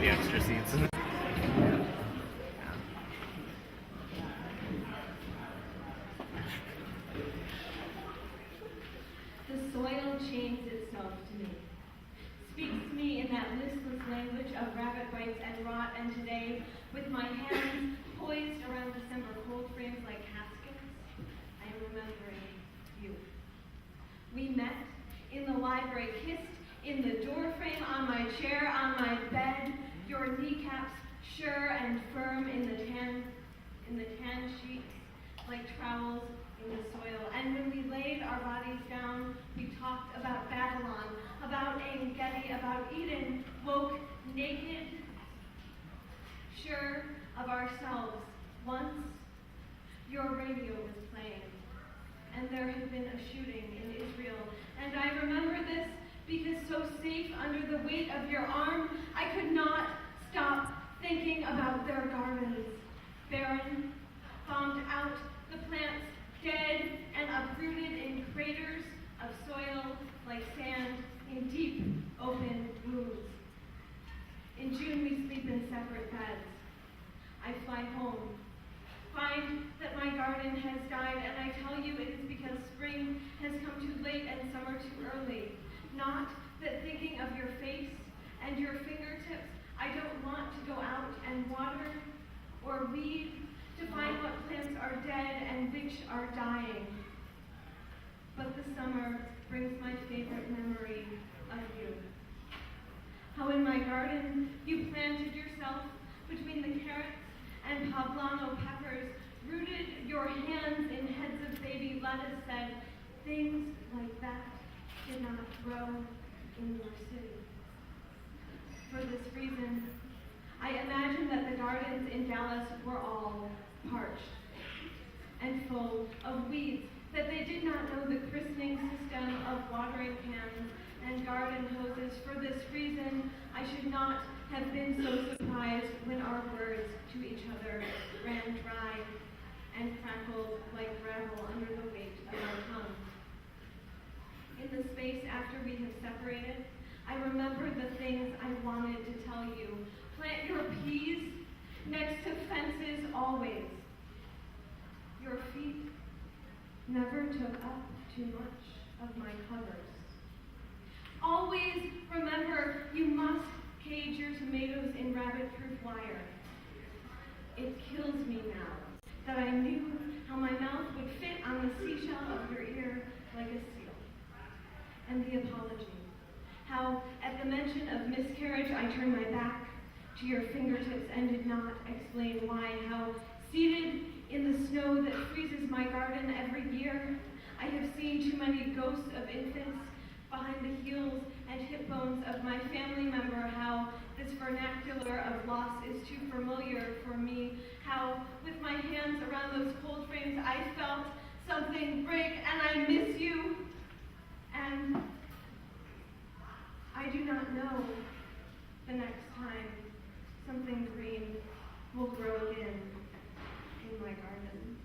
the extra seeds. The soil chains itself to me, speaks to me in that listless language of rabbit bites and rot, and today, with my hands poised around December cold frames like caskets, I am remembering you. We met in the library, kissed in the doorframe, on my chair, on my bed, your kneecaps sure and firm in the tan sheets, like trowels in the soil. And when we laid our bodies down, we talked about Babylon, about En-Gedi, about Eden, woke naked, sure of ourselves. Once, your radio was playing, and there had been a shooting in Israel. And I remember this because so safe under the weight of your arm, I could not stop thinking about their gardens, barren, bombed out, the plants dead and uprooted in craters of soil like sand in deep, open wounds. In June, we sleep in separate beds. I fly home, find that my garden has died, and I tell you it is because spring has come too late and summer too early. Not that thinking of your face and your fingertips, I don't want to go out and water or weed to find what plants are dead and which are dying. But the summer brings my favorite memory of you. How in my garden you planted yourself between the carrots and poblano peppers, rooted your hands in heads of baby lettuce, said things like that did not grow in your city. For this reason, I imagine that the gardens in Dallas were all parched and full of weeds, that they did not know the christening system of watering cans and garden hoses. For this reason, I should not have been so surprised when our words to each other ran dry and crackled like gravel under the weight of our tongue. In the space after we have separated, I remember the things I wanted to tell you. Plant your peas next to fences always. Your feet never took up too much of my covers. Always remember you must cage your tomatoes in rabbit-proof wire. It kills me now that I knew how my mouth would fit on the seashell of your ear like a seal. And the apology. How at the mention of miscarriage I turned my back to your fingertips and did not explain why. How seated in the snow that freezes my garden every year, I have seen too many ghosts of infants behind the heels and hip bones of my family member. How this vernacular of loss is too familiar for me. How with my hands around those cold frames I felt something break, and I miss you. And I do not know the next time something green will grow again in my garden.